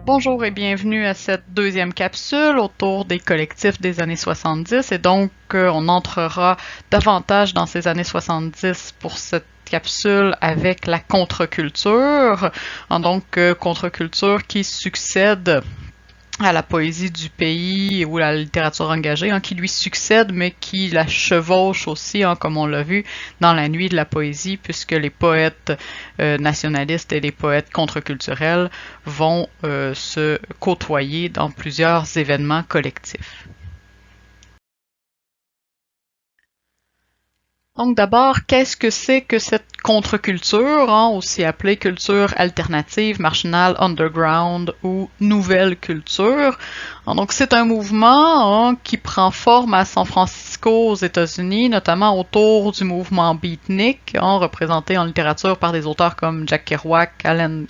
Bonjour et bienvenue à cette deuxième capsule autour des collectifs des années 70 et donc on entrera davantage dans ces années 70 pour cette capsule avec la contre-culture, contre-culture qui succède à la poésie du pays ou à la littérature engagée, qui lui succède, mais qui la chevauche aussi, comme on l'a vu dans la nuit de la poésie, puisque les poètes nationalistes et les poètes contre-culturels vont se côtoyer dans plusieurs événements collectifs. Donc d'abord, qu'est-ce que c'est que cette contre-culture, aussi appelée culture alternative, marginale, underground ou nouvelle culture? Donc c'est un mouvement qui prend forme à San Francisco aux États-Unis, notamment autour du mouvement beatnik, représenté en littérature par des auteurs comme Jack Kerouac, Allen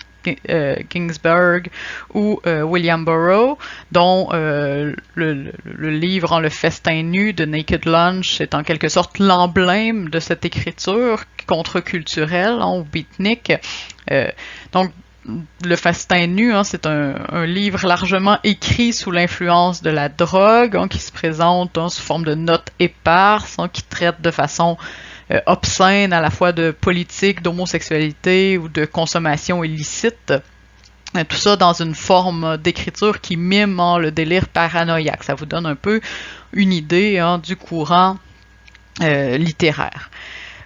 Ginsberg ou William Burroughs, dont le livre Le Festin nu de Naked Lunch est en quelque sorte l'emblème de cette écriture contre-culturelle ou beatnik. Donc Le Festin nu, c'est un livre largement écrit sous l'influence de la drogue, qui se présente sous forme de notes éparses, qui traite de façon obscène à la fois de politique, d'homosexualité ou de consommation illicite. Tout ça dans une forme d'écriture qui mime le délire paranoïaque. Ça vous donne un peu une idée du courant littéraire.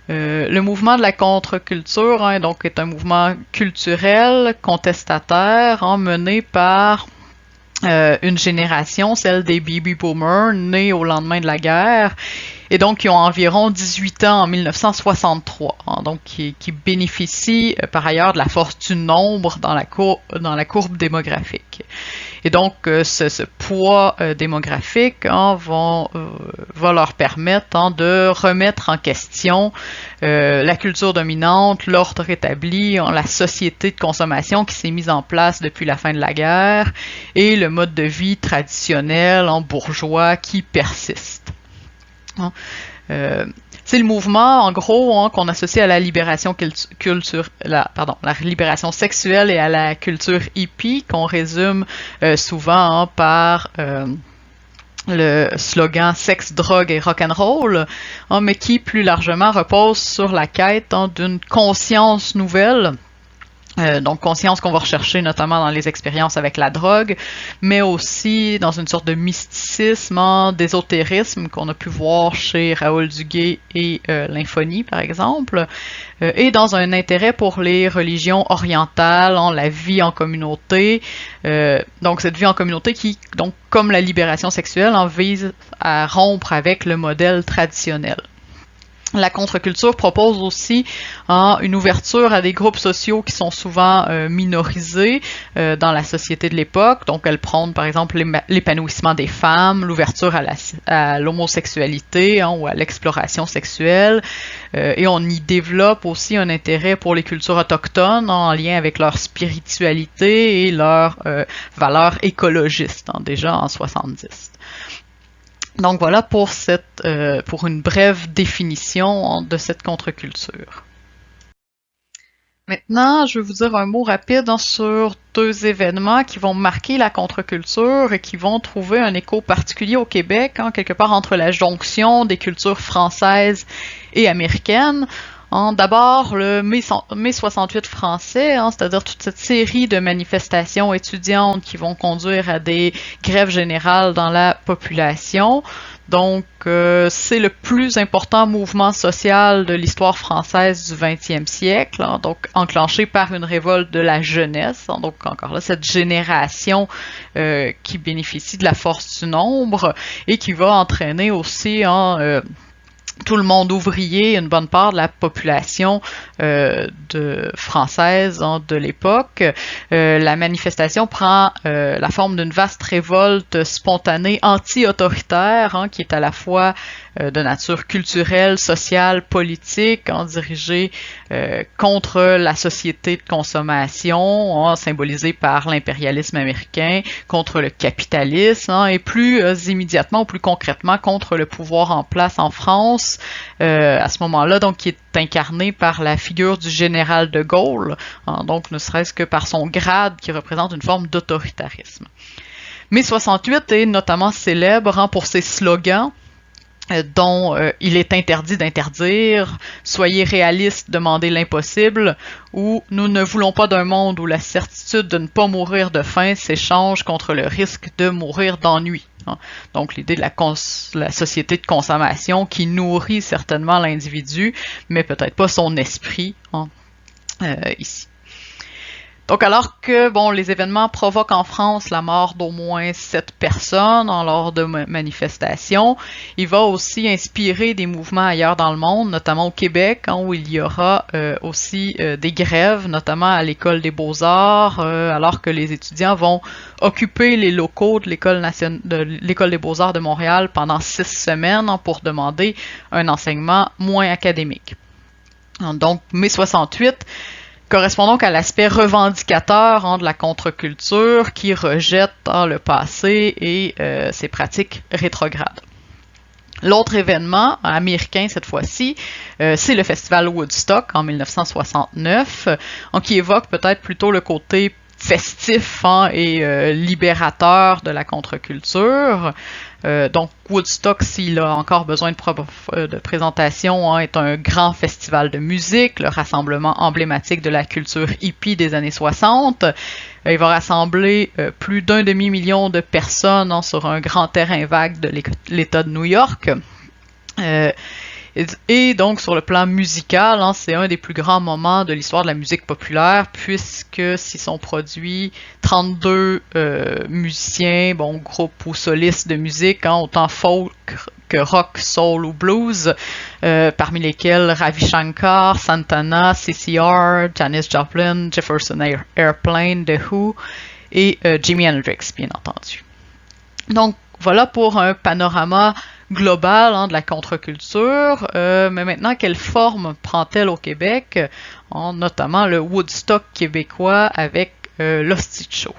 Le mouvement de la contre-culture est un mouvement culturel, contestataire, mené par une génération, celle des baby boomers, nés au lendemain de la guerre, et donc qui ont environ 18 ans en 1963, donc qui bénéficient par ailleurs de la force du nombre dans la courbe démographique. Et donc ce poids démographique va leur permettre de remettre en question la culture dominante, l'ordre établi, la société de consommation qui s'est mise en place depuis la fin de la guerre et le mode de vie traditionnel bourgeois qui persiste. C'est le mouvement, en gros, qu'on associe à la libération la libération sexuelle et à la culture hippie, qu'on résume souvent par le slogan sexe, drogue et rock'n'roll, mais qui plus largement repose sur la quête d'une conscience nouvelle. Donc conscience qu'on va rechercher notamment dans les expériences avec la drogue, mais aussi dans une sorte de mysticisme, d'ésotérisme qu'on a pu voir chez Raoul Duguay et Lymphonie par exemple, et dans un intérêt pour les religions orientales, la vie en communauté, donc cette vie en communauté qui, donc comme la libération sexuelle, vise à rompre avec le modèle traditionnel. La contre-culture propose aussi une ouverture à des groupes sociaux qui sont souvent minorisés dans la société de l'époque. Donc, elle prône par exemple l'épanouissement des femmes, l'ouverture à l'homosexualité ou à l'exploration sexuelle. Et on y développe aussi un intérêt pour les cultures autochtones en lien avec leur spiritualité et leurs valeurs écologistes, déjà en 70. Donc voilà pour une brève définition de cette contre-culture. Maintenant, je vais vous dire un mot rapide sur deux événements qui vont marquer la contre-culture et qui vont trouver un écho particulier au Québec, quelque part entre la jonction des cultures françaises et américaines. D'abord, le mai 68 français, c'est-à-dire toute cette série de manifestations étudiantes qui vont conduire à des grèves générales dans la population. Donc, c'est le plus important mouvement social de l'histoire française du 20e siècle, donc enclenché par une révolte de la jeunesse. Donc, encore là, cette génération qui bénéficie de la force du nombre et qui va entraîner aussi tout le monde ouvrier, une bonne part de la population française de l'époque. La manifestation prend la forme d'une vaste révolte spontanée anti-autoritaire qui est à la fois de nature culturelle, sociale, politique, dirigées contre la société de consommation, symbolisée par l'impérialisme américain, contre le capitalisme, et plus immédiatement ou plus concrètement contre le pouvoir en place en France à ce moment-là, donc qui est incarné par la figure du général de Gaulle, donc ne serait-ce que par son grade qui représente une forme d'autoritarisme. Mai 68 est notamment célèbre pour ses slogans dont il est interdit d'interdire, soyez réalistes, demandez l'impossible, ou nous ne voulons pas d'un monde où la certitude de ne pas mourir de faim s'échange contre le risque de mourir d'ennui. Donc l'idée de la société de consommation qui nourrit certainement l'individu, mais peut-être pas son esprit ici. Donc alors que les événements provoquent en France la mort d'au moins 7 personnes lors de manifestations, il va aussi inspirer des mouvements ailleurs dans le monde, notamment au Québec, où il y aura aussi des grèves, notamment à l'École des Beaux-Arts, alors que les étudiants vont occuper les locaux de l'École des Beaux-Arts de Montréal pendant 6 semaines pour demander un enseignement moins académique. Donc, mai 68 correspond donc à l'aspect revendicateur de la contre-culture qui rejette le passé et ses pratiques rétrogrades. L'autre événement, américain cette fois-ci, c'est le festival Woodstock en 1969, qui évoque peut-être plutôt le côté festif et libérateur de la contre-culture. Donc Woodstock, s'il a encore besoin de présentation, est un grand festival de musique, le rassemblement emblématique de la culture hippie des années 60. Il va rassembler plus d'1 demi-million de personnes sur un grand terrain vague de l'État de New York. Et donc, sur le plan musical, c'est un des plus grands moments de l'histoire de la musique populaire, puisque s'y sont produits 32 musiciens, groupes ou solistes de musique, autant folk que rock, soul ou blues, parmi lesquels Ravi Shankar, Santana, CCR, Janis Joplin, Jefferson Airplane, The Who et Jimi Hendrix, bien entendu. Donc, voilà pour un panorama global de la contre-culture, mais maintenant, quelle forme prend-elle au Québec, notamment le Woodstock québécois avec l'Hostie de Show?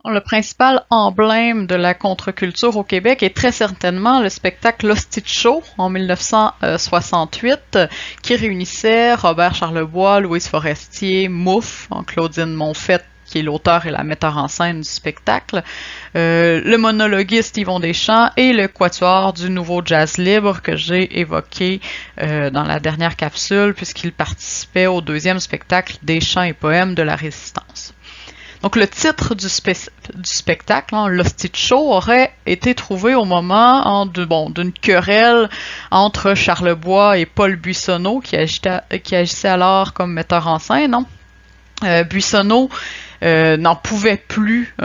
Le principal emblème de la contre-culture au Québec est très certainement le spectacle L'Hostie de Show en 1968, qui réunissait Robert Charlebois, Louise Forestier, Mouffe, Claudine Monfette, qui est l'auteur et la metteur en scène du spectacle, le monologuiste Yvon Deschamps et le quatuor du Nouveau Jazz Libre que j'ai évoqué dans la dernière capsule, puisqu'il participait au deuxième spectacle des chants et poèmes de la Résistance. Donc le titre du spectacle, L'Hostie de Show, aurait été trouvé au moment d'une querelle entre Charlebois et Paul Buissonneau, qui agissait alors comme metteur en scène. Buissonneau n'en pouvait plus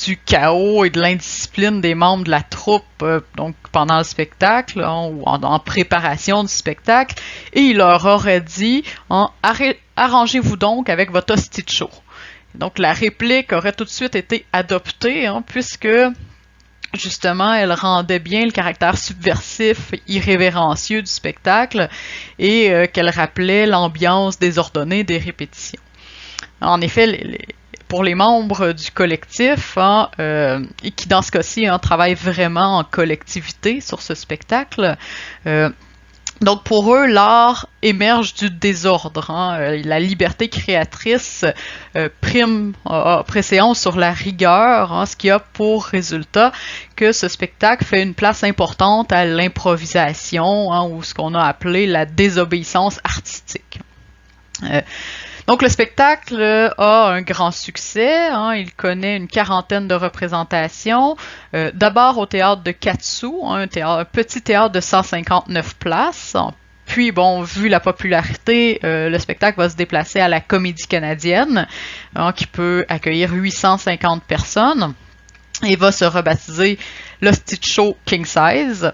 du chaos et de l'indiscipline des membres de la troupe donc pendant le spectacle ou en préparation du spectacle, et il leur aurait dit arrangez-vous donc avec votre Hostie de Show. Donc la réplique aurait tout de suite été adoptée puisque justement elle rendait bien le caractère subversif, irrévérencieux du spectacle et qu'elle rappelait l'ambiance désordonnée des répétitions. En effet, pour les membres du collectif, et qui dans ce cas-ci travaillent vraiment en collectivité sur ce spectacle, donc pour eux, l'art émerge du désordre. La liberté créatrice prime préséance sur la rigueur, ce qui a pour résultat que ce spectacle fait une place importante à l'improvisation, ou ce qu'on a appelé la désobéissance artistique. Donc le spectacle a un grand succès, il connaît une quarantaine de représentations, d'abord au théâtre de Katsou, un petit théâtre de 159 places, puis vu la popularité, le spectacle va se déplacer à la Comédie Canadienne, qui peut accueillir 850 personnes, et va se rebaptiser l'Hostie de Show King Size.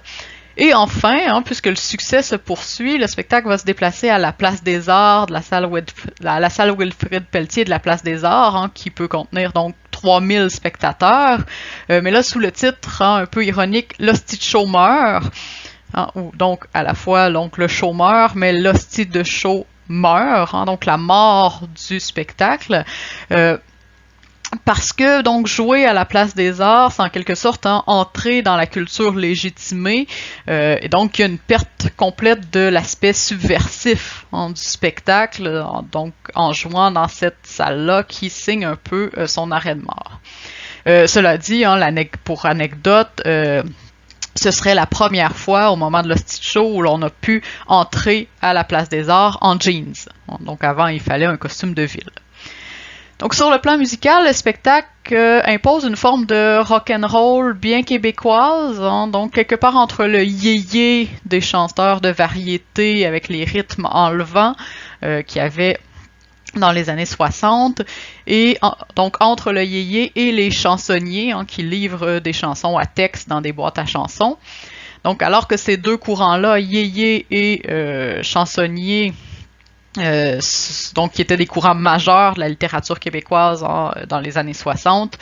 Et enfin, puisque le succès se poursuit, le spectacle va se déplacer à la Place des Arts, la salle Wilfrid Pelletier de la Place des Arts, qui peut contenir donc 3000 spectateurs, mais là sous le titre un peu ironique « L'hostie de show meurt », ou donc à la fois donc, le show meurt, mais l'hostie de show meurt, donc la mort du spectacle. Parce que donc jouer à la place des arts, c'est en quelque sorte entrer dans la culture légitimée, et donc il y a une perte complète de l'aspect subversif du spectacle, donc en jouant dans cette salle-là qui signe un peu son arrêt de mort. Cela dit, pour anecdote, ce serait la première fois au moment de l'Hostie de Show où l'on a pu entrer à la place des arts en jeans. Donc avant, il fallait un costume de ville. Donc sur le plan musical, le spectacle impose une forme de rock'n'roll bien québécoise, donc quelque part entre le yéyé des chanteurs de variété avec les rythmes enlevants qu'il y avait dans les années 60, et donc entre le yéyé et les chansonniers qui livrent des chansons à texte dans des boîtes à chansons. Donc alors que ces deux courants-là, yéyé et chansonniers, donc qui étaient des courants majeurs de la littérature québécoise dans les années 60.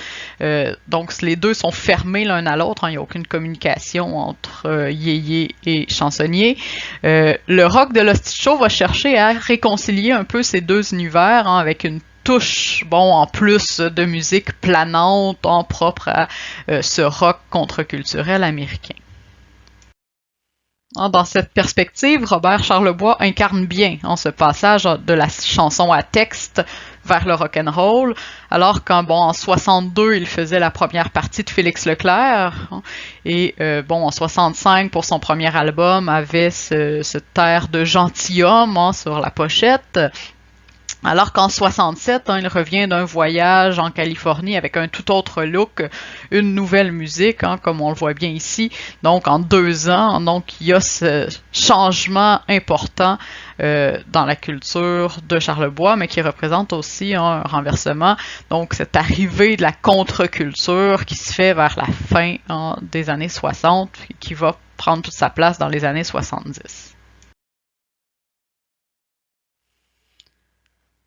Donc les deux sont fermés l'un à l'autre, il n'y a aucune communication entre yéyé et chansonnier. Le rock de l'Hostie de Show va chercher à réconcilier un peu ces deux univers avec une touche, en plus de musique planante, propre à ce rock contre-culturel américain. Dans cette perspective, Robert Charlebois incarne bien ce passage de la chanson à texte vers le rock'n'roll, alors qu'en 62, il faisait la première partie de Félix Leclerc, et en 65, pour son premier album, avait ce air de gentilhomme sur la pochette. Alors qu'en 67, il revient d'un voyage en Californie avec un tout autre look, une nouvelle musique, comme on le voit bien ici. Donc en 2 ans, donc il y a ce changement important dans la culture de Charlebois, mais qui représente aussi un renversement. Donc cette arrivée de la contre-culture qui se fait vers la fin des années 60, qui va prendre toute sa place dans les années 70.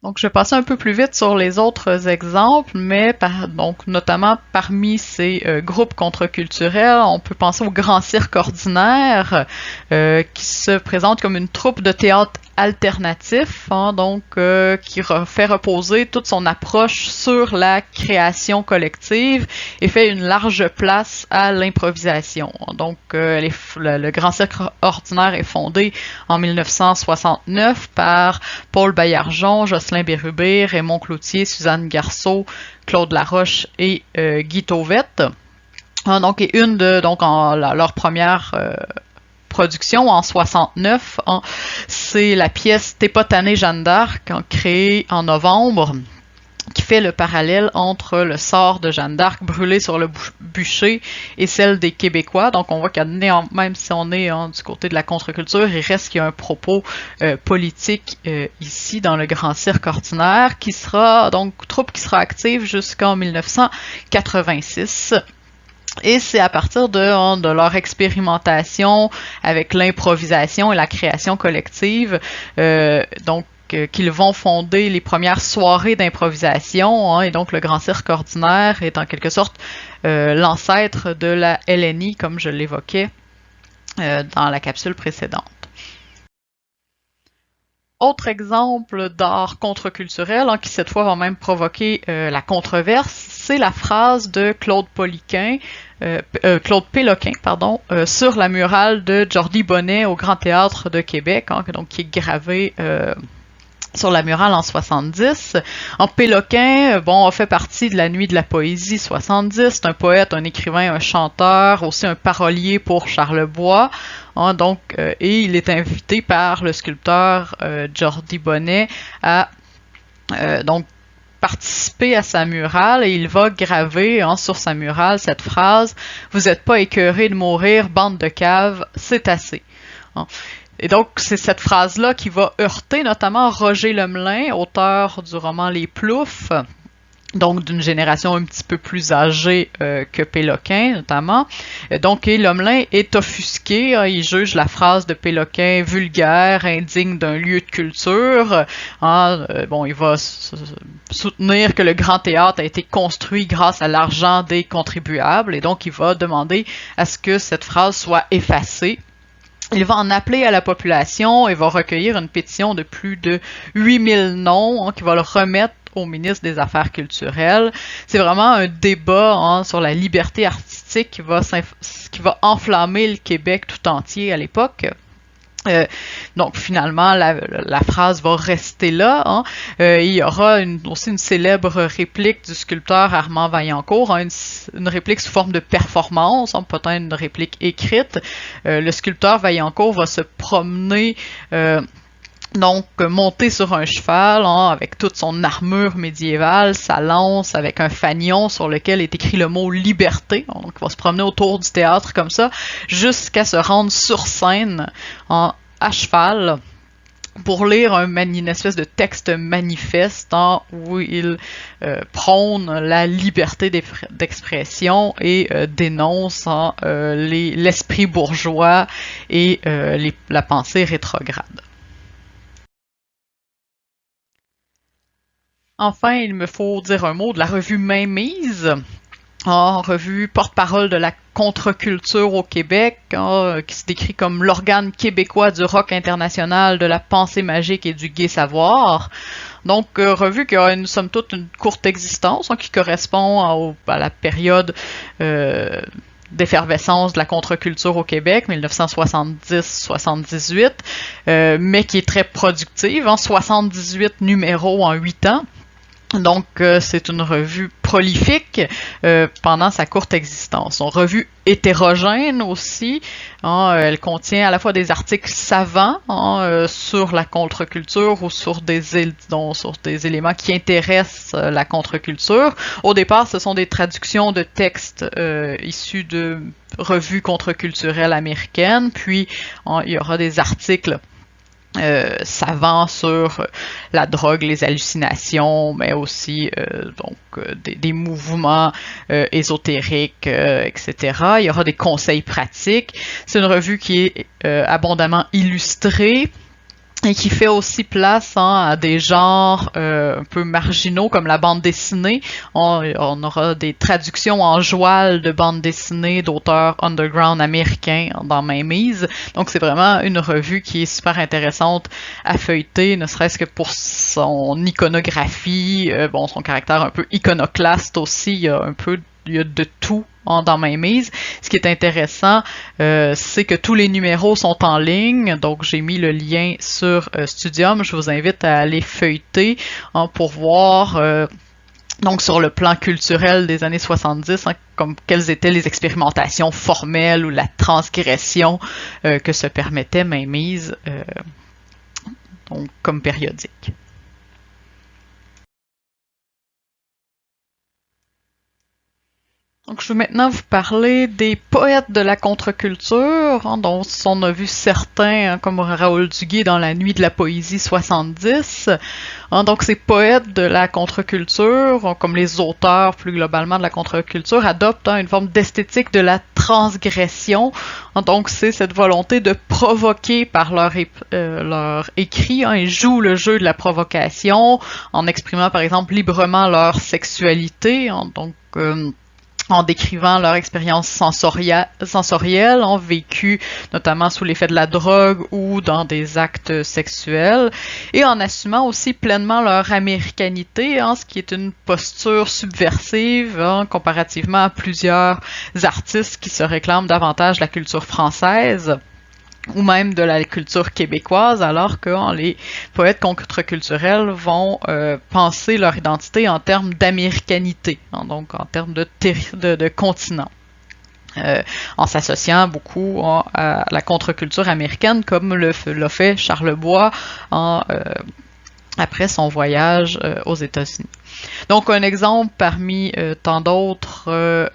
Donc, je vais passer un peu plus vite sur les autres exemples, mais donc notamment parmi ces groupes contre-culturels, on peut penser au Grand Cirque Ordinaire, qui se présente comme une troupe de théâtre alternatif, donc qui fait reposer toute son approche sur la création collective et fait une large place à l'improvisation. Donc, le Grand Cirque Ordinaire est fondé en 1969 par Paul Baillargeon, Jocelyn Bérubé, Raymond Cloutier, Suzanne Garceau, Claude Laroche et Guy Tauvette. Donc, et une de leur première production en 69, c'est la pièce T'es pas tannée Jeanne d'Arc, créée en novembre, qui fait le parallèle entre le sort de Jeanne d'Arc brûlée sur le bûcher et celle des Québécois. Donc on voit qu'il y a, même si on est du côté de la contre-culture, il reste qu'il y a un propos politique ici dans le Grand Cirque Ordinaire, qui sera donc troupe qui sera active jusqu'en 1986. Et c'est à partir de leur expérimentation avec l'improvisation et la création collective, qu'ils vont fonder les premières soirées d'improvisation, et donc le Grand Cirque Ordinaire est en quelque sorte l'ancêtre de la LNI, comme je l'évoquais dans la capsule précédente. Autre exemple d'art contre-culturel, qui cette fois va même provoquer la controverse, c'est la phrase de Claude Péloquin, sur la murale de Jordi Bonnet au Grand Théâtre de Québec, donc qui est gravée sur la murale en 70. Péloquin, a fait partie de la Nuit de la Poésie 70. C'est un poète, un écrivain, un chanteur, aussi un parolier pour Charlebois. Et il est invité par le sculpteur Jordi Bonnet à participer à sa murale, et il va graver sur sa murale cette phrase « Vous êtes pas écœurés de mourir, bande de caves, c'est assez ». Et donc, c'est cette phrase-là qui va heurter notamment Roger Lemelin, auteur du roman Les Ploufs, donc d'une génération un petit peu plus âgée que Péloquin, notamment. Donc, L'Homelin est offusqué, hein, il juge la phrase de Péloquin vulgaire, indigne d'un lieu de culture. Il va soutenir que le Grand Théâtre a été construit grâce à l'argent des contribuables, et donc il va demander à ce que cette phrase soit effacée. Il va en appeler à la population et va recueillir une pétition de plus de 8000 noms qui va le remettre au ministre des Affaires culturelles. C'est vraiment un débat sur la liberté artistique qui va enflammer le Québec tout entier à l'époque. Donc finalement, la phrase va rester là. Il y aura aussi une célèbre réplique du sculpteur Armand Vaillancourt, une réplique sous forme de performance, peut-être une réplique écrite. Le sculpteur Vaillancourt va se promener monté sur un cheval, avec toute son armure médiévale, sa lance, avec un fanion sur lequel est écrit le mot liberté. Donc, il va se promener autour du théâtre comme ça, jusqu'à se rendre sur scène à cheval pour lire une espèce de texte manifeste où il prône la liberté d'expression et dénonce l'esprit bourgeois et la pensée rétrograde. Enfin, il me faut dire un mot de la revue Mainmise, revue porte-parole de la contre-culture au Québec, qui se décrit comme l'organe québécois du rock international, de la pensée magique et du gai savoir. Donc, revue qui a somme toute une courte existence, qui correspond à la période d'effervescence de la contre-culture au Québec, 1970-78, mais qui est très productive, 78 numéros en 8 ans. Donc, c'est une revue prolifique pendant sa courte existence. Une revue hétérogène aussi. Elle contient à la fois des articles savants sur la contre-culture ou sur des éléments qui intéressent la contre-culture. Au départ, ce sont des traductions de textes issus de revues contre-culturelles américaines. Puis, il y aura des articles savants sur la drogue, les hallucinations, mais aussi des mouvements ésotériques, etc. Il y aura des conseils pratiques. C'est une revue qui est abondamment illustrée et qui fait aussi place à des genres un peu marginaux comme la bande dessinée. On aura des traductions en joual de bande dessinée d'auteurs underground américains dans Mainmise. Donc c'est vraiment une revue qui est super intéressante à feuilleter, ne serait-ce que pour son iconographie, son caractère un peu iconoclaste aussi. Il y a de tout dans Mainmise. Ce qui est intéressant, c'est que tous les numéros sont en ligne. Donc, j'ai mis le lien sur Studium. Je vous invite à aller feuilleter pour voir donc sur le plan culturel des années 70, quelles étaient les expérimentations formelles ou la transgression que se permettait Mainmise comme périodique. Donc, je vais maintenant vous parler des poètes de la contre-culture, dont on a vu certains, comme Raoul Duguay dans La Nuit de la Poésie 70. Donc, ces poètes de la contre-culture, comme les auteurs plus globalement de la contre-culture, adoptent une forme d'esthétique de la transgression. Donc, c'est cette volonté de provoquer par leur écrit. Ils jouent le jeu de la provocation en exprimant, par exemple, librement leur sexualité. En décrivant leur expérience sensorielle, vécue notamment sous l'effet de la drogue ou dans des actes sexuels, et en assumant aussi pleinement leur américanité, ce qui est une posture subversive comparativement à plusieurs artistes qui se réclament davantage de la culture française ou même de la culture québécoise, alors que les poètes contre-culturels vont penser leur identité en termes d'américanité, donc en termes de continent, en s'associant beaucoup à la contre-culture américaine, comme l'a fait Charlebois après son voyage aux États-Unis. Donc, un exemple parmi tant d'autres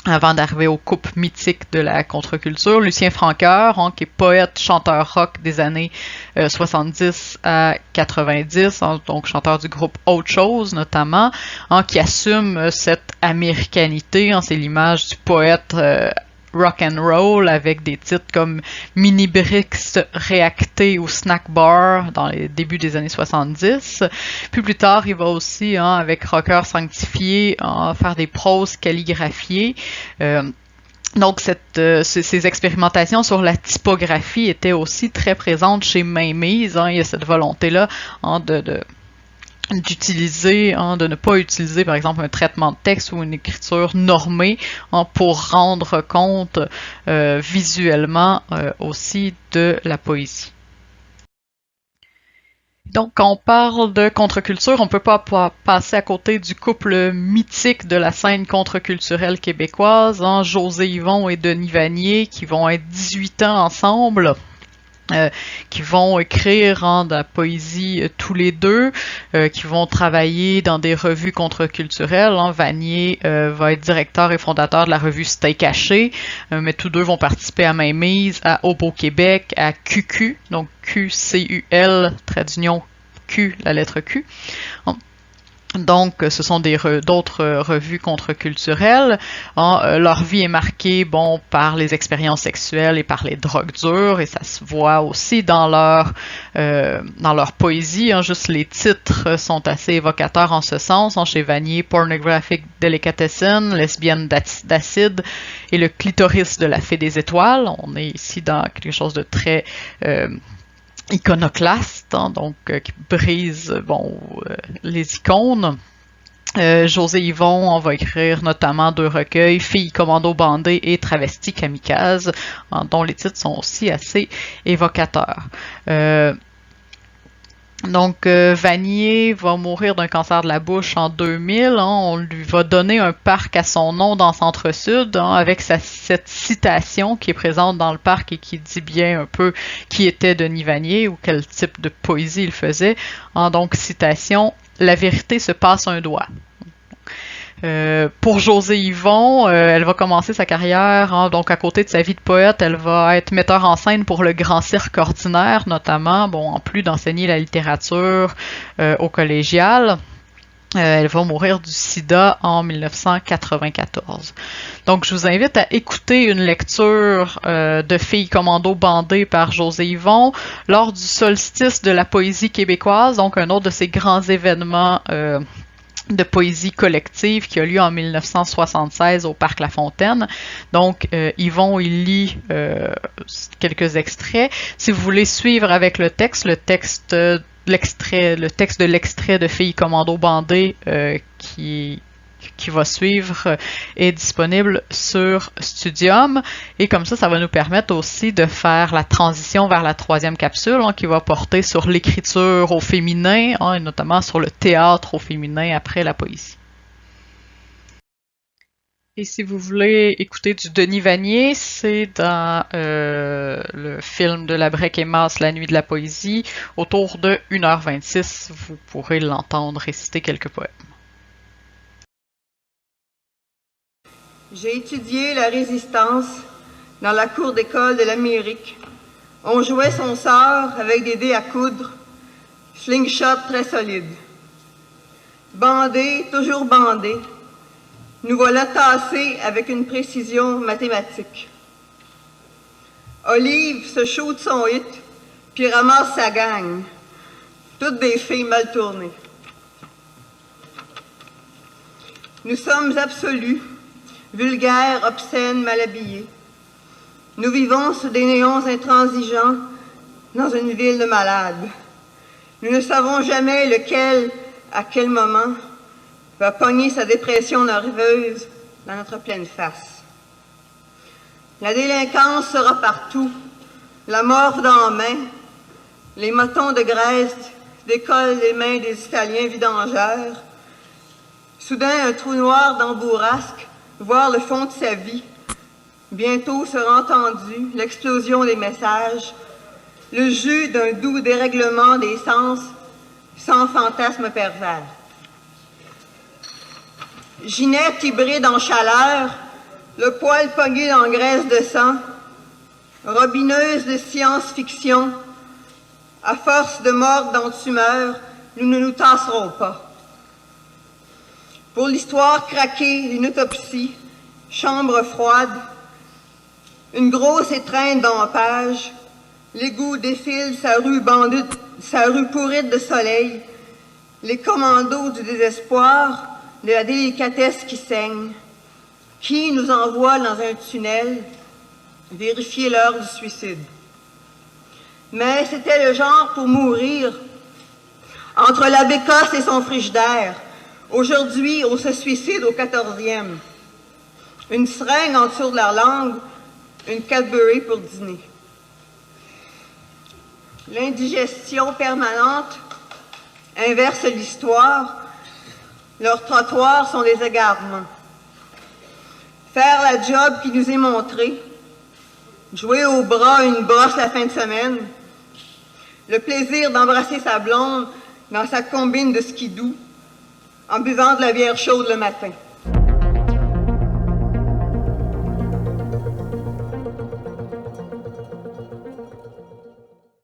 avant d'arriver au couple mythique de la contre-culture. Lucien Francoeur, hein, qui est poète, chanteur rock des années 70 à 90, hein, donc chanteur du groupe Autre Chose notamment, hein, qui assume cette américanité, hein, c'est l'image du poète rock and roll avec des titres comme Mini Bricks réacté ou Snack Bar dans les débuts des années 70. Puis plus tard, il va aussi, hein, avec Rocker Sanctifié, hein, faire des proses calligraphiées. Donc, ces expérimentations sur la typographie étaient aussi très présentes chez Mainmise. Hein, il y a cette volonté-là, hein, d'utiliser, hein, de ne pas utiliser par exemple un traitement de texte ou une écriture normée, hein, pour rendre compte visuellement aussi de la poésie. Donc, quand on parle de contre-culture, on peut pas passer à côté du couple mythique de la scène contre-culturelle québécoise, hein, José Yvon et Denis Vanier, qui vont être 18 ans ensemble. Qui vont écrire, hein, de la poésie tous les deux, qui vont travailler dans des revues contre-culturelles. Hein. Vanier va être directeur et fondateur de la revue Steak Haché, mais tous deux vont participer à Mainmise, à Hobo Québec, à QQ, donc QCUL, trait d'union Q, la lettre Q. Donc, ce sont d'autres revues contre-culturelles. Hein, leur vie est marquée, bon, par les expériences sexuelles et par les drogues dures, et ça se voit aussi dans leur poésie. Hein, juste les titres sont assez évocateurs en ce sens. Hein, chez Vanier, Pornographic Delicatessen, Lesbienne d'acide et le clitoris de la fée des étoiles. On est ici dans quelque chose de très iconoclaste, hein, donc qui brise les icônes. José Yvon, on va écrire notamment 2 recueils, Filles commando bandées et Travestis kamikaze, hein, dont les titres sont aussi assez évocateurs. Donc, Vanier va mourir d'un cancer de la bouche en 2000. Hein, on lui va donner un parc à son nom dans Centre-Sud, hein, avec cette citation qui est présente dans le parc et qui dit bien un peu qui était Denis Vanier ou quel type de poésie il faisait. Hein, donc, citation, « La vérité se passe un doigt ». Pour José Yvon, elle va commencer sa carrière, hein, donc à côté de sa vie de poète, elle va être metteur en scène pour le Grand Cirque Ordinaire, notamment, bon, en plus d'enseigner la littérature au collégial. Elle va mourir du sida en 1994. Donc, je vous invite à écouter une lecture de Filles commando bandées par José Yvon lors du solstice de la poésie québécoise, donc un autre de ces grands événements de poésie collective qui a lieu en 1976 au Parc La Fontaine. Donc, Yvon, il lit quelques extraits. Si vous voulez suivre avec le texte de l'extrait de Filles commando bandées qui va suivre est disponible sur Studium. Et comme ça va nous permettre aussi de faire la transition vers la 3e capsule, hein, qui va porter sur l'écriture au féminin, hein, et notamment sur le théâtre au féminin après la poésie. Et si vous voulez écouter du Denis Vanier, c'est dans le film de Labrec et Masse, La nuit de la poésie, autour de 1h26, vous pourrez l'entendre réciter quelques poèmes. J'ai étudié la résistance dans la cour d'école de l'Amérique. On jouait son sort avec des dés à coudre, slingshot très solide. Bandés, toujours bandés, nous voilà tassés avec une précision mathématique. Olive se shoot son hit, puis ramasse sa gang, toutes des filles mal tournées. Nous sommes absolus, vulgaires, obscènes, mal habillés. Nous vivons sous des néons intransigeants dans une ville de malades. Nous ne savons jamais lequel, à quel moment, va pogner sa dépression nerveuse dans notre pleine face. La délinquance sera partout, la mort dans la main, les motons de graisse décollent les mains des Italiens vidangeurs. Soudain, un trou noir dans Bourrasque, voir le fond de sa vie. Bientôt sera entendu l'explosion des messages, le jus d'un doux dérèglement des sens sans fantasme pervers. Ginette hybride en chaleur, le poil pogné en graisse de sang, robineuse de science-fiction, à force de mordre dans tumeur, nous ne nous tasserons pas. Pour l'histoire craquée d'une autopsie, chambre froide, une grosse étreinte d'empage, l'égout défile sa rue pourrite de soleil, les commandos du désespoir, de la délicatesse qui saigne, qui nous envoie dans un tunnel vérifier l'heure du suicide. Mais c'était le genre pour mourir. Entre la bécasse et son frigidaire, aujourd'hui, on se suicide au 14e. Une seringue en dessous de la langue, une Cadbury pour dîner. L'indigestion permanente inverse l'histoire. Leurs trottoirs sont des égarements. Faire la job qui nous est montrée, jouer au bras une brosse la fin de semaine, le plaisir d'embrasser sa blonde dans sa combine de skidoo, en buvant de la bière chaude le matin.